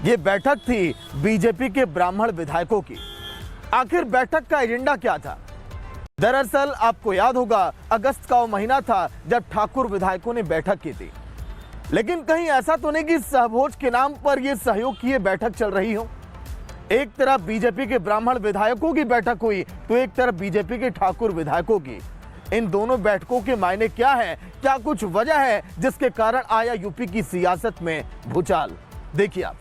ये बैठक थी बीजेपी के ब्राह्मण विधायकों की। आखिर बैठक का एजेंडा क्या था? दरअसल आपको याद होगा, अगस्त का वो महीना था जब ठाकुर विधायकों ने बैठक की थी। लेकिन कहीं ऐसा तो नहीं कि सहभोज के नाम पर यह सहयोग की बैठक चल रही हो। एक तरफ बीजेपी के ब्राह्मण विधायकों की बैठक हुई तो एक तरफ बीजेपी के ठाकुर विधायकों की। इन दोनों बैठकों के मायने क्या है? क्या कुछ वजह है जिसके कारण आया यूपी की सियासत में भूचाल? देखिए आप।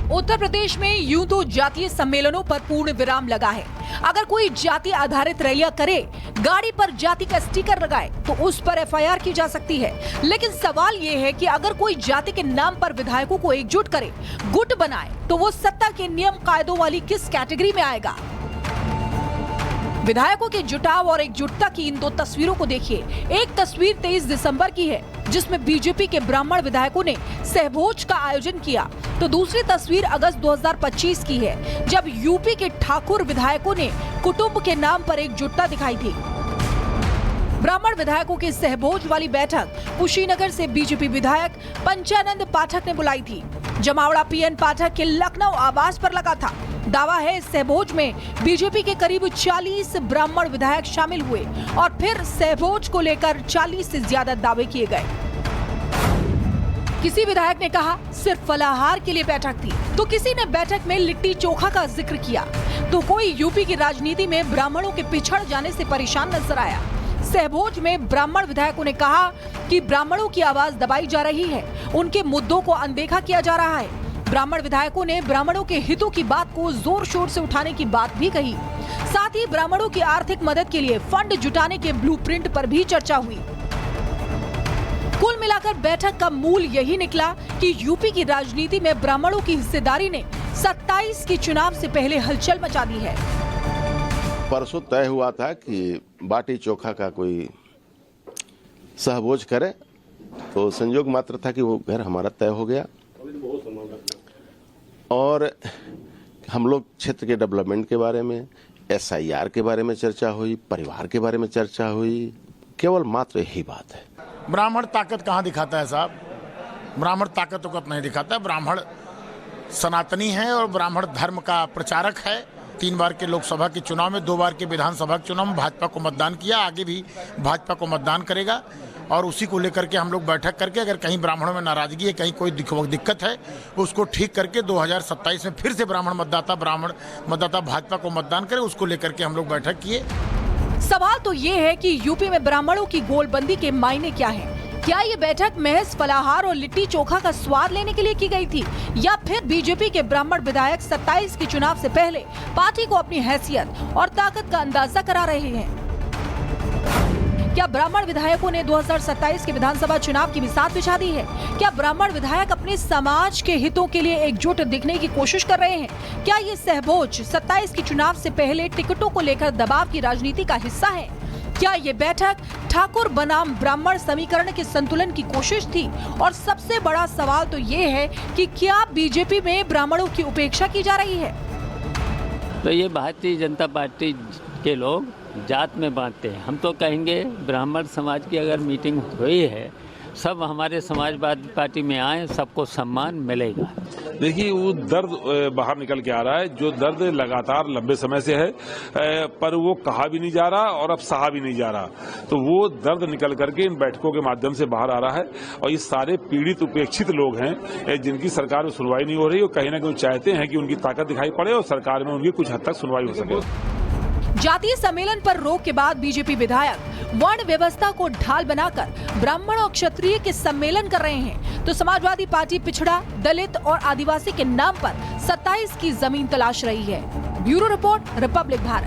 उत्तर प्रदेश में यूं तो जातीय सम्मेलनों पर पूर्ण विराम लगा है। अगर कोई जाति आधारित रैलियां करे, गाड़ी पर जाति का स्टिकर लगाए तो उस पर एफआईआर की जा सकती है। लेकिन सवाल ये है कि अगर कोई जाति के नाम पर विधायकों को एकजुट करे, गुट बनाए, तो वो सत्ता के नियम कायदों वाली किस कैटेगरी में आएगा? विधायकों के जुटाव और एकजुटता की इन दो तस्वीरों को देखिए। एक तस्वीर 23 दिसंबर की है जिसमें बीजेपी के ब्राह्मण विधायकों ने सहभोज का आयोजन किया, तो दूसरी तस्वीर अगस्त 2025 की है जब यूपी के ठाकुर विधायकों ने कुटुंब के नाम पर एकजुटता दिखाई थी। ब्राह्मण विधायकों की सहभोज वाली बैठक कुशीनगर से बीजेपी विधायक पंचानंद पाठक ने बुलाई थी। जमावड़ा पीएन पाठक के लखनऊ आवास पर लगा था। दावा है इस सहभोज में बीजेपी के करीब 40 ब्राह्मण विधायक शामिल हुए और फिर सहभोज को लेकर 40 से ज्यादा दावे किए गए। किसी विधायक ने कहा सिर्फ फलाहार के लिए बैठक थी, तो किसी ने बैठक में लिट्टी चोखा का जिक्र किया, तो कोई यूपी की राजनीति में ब्राह्मणों के पिछड़ जाने से परेशान नजर आया। सहभोज में ब्राह्मण विधायकों ने कहा कि ब्राह्मणों की आवाज दबाई जा रही है, उनके मुद्दों को अनदेखा किया जा रहा है। ब्राह्मण विधायकों ने ब्राह्मणों के हितों की बात को जोर शोर से उठाने की बात भी कही। साथ ही ब्राह्मणों की आर्थिक मदद के लिए फंड जुटाने के ब्लूप्रिंट पर भी चर्चा हुई। कुल मिलाकर बैठक का मूल यही निकला कि यूपी की राजनीति में ब्राह्मणों की हिस्सेदारी ने 27 के चुनाव से पहले हलचल मचा दी है। परसों तय हुआ था कि बाटी चोखा का कोई सहभोज करे, तो संयोग मात्र था कि वो घर हमारा तय हो गया और हम लोग क्षेत्र के डेवलपमेंट के बारे में, एसआईआर के बारे में चर्चा हुई, परिवार के बारे में चर्चा हुई। केवल मात्र यही बात है। ब्राह्मण ताकत कहाँ दिखाता है साहब? ब्राह्मण ताकत तो नहीं दिखाता। ब्राह्मण सनातनी है और ब्राह्मण धर्म का प्रचारक है। 3 बार के लोकसभा के चुनाव में, 2 बार के विधानसभा के चुनाव में भाजपा को मतदान किया, आगे भी भाजपा को मतदान करेगा। और उसी को लेकर के हम लोग बैठक करके अगर कहीं ब्राह्मणों में नाराजगी है, कहीं कोई दिक्कत है, उसको ठीक करके 2027 में फिर से ब्राह्मण मतदाता भाजपा को मतदान करे, उसको लेकर के हम लोग बैठक किए। सवाल तो ये है कि यूपी में ब्राह्मणों की गोलबंदी के मायने क्या हैं? क्या ये बैठक महज फलाहार और लिट्टी चोखा का स्वाद लेने के लिए की गई थी, या फिर बीजेपी के ब्राह्मण विधायक 27 के चुनाव से पहले पार्टी को अपनी हैसियत और ताकत का अंदाजा करा रहे हैं? क्या ब्राह्मण विधायकों ने 2027 के विधानसभा चुनाव की बिसात बिछा दी है? क्या ब्राह्मण विधायक अपने समाज के हितों के लिए एकजुट दिखने की कोशिश कर रहे हैं? क्या ये सहभोज 27 के चुनाव से पहले टिकटों को लेकर दबाव की राजनीति का हिस्सा है? क्या ये बैठक ठाकुर बनाम ब्राह्मण समीकरण के संतुलन की कोशिश थी? और सबसे बड़ा सवाल तो ये है कि क्या बीजेपी में ब्राह्मणों की उपेक्षा की जा रही है? तो ये भारतीय जनता पार्टी के लोग जात में बांटते हैं। हम तो कहेंगे ब्राह्मण समाज की अगर मीटिंग हुई है, सब हमारे समाजवादी पार्टी में आए, सबको सम्मान मिलेगा। देखिए, वो दर्द बाहर निकल के आ रहा है, जो दर्द लगातार लंबे समय से है, पर वो कहा भी नहीं जा रहा और अब सहा भी नहीं जा रहा। तो वो दर्द निकल करके इन बैठकों के माध्यम से बाहर आ रहा है और ये सारे पीड़ित उपेक्षित लोग हैं जिनकी सरकार में सुनवाई नहीं हो रही और कहीं ना कहीं चाहते हैं कि उनकी ताकत दिखाई पड़े और सरकार में उनकी कुछ हद तक सुनवाई हो सके। जातीय सम्मेलन पर रोक के बाद बीजेपी विधायक वर्ण व्यवस्था को ढाल बनाकर ब्राह्मण और क्षत्रिय के सम्मेलन कर रहे हैं, तो समाजवादी पार्टी पिछड़ा, दलित और आदिवासी के नाम पर 27 की जमीन तलाश रही है। Bureau report, Republic Bharat.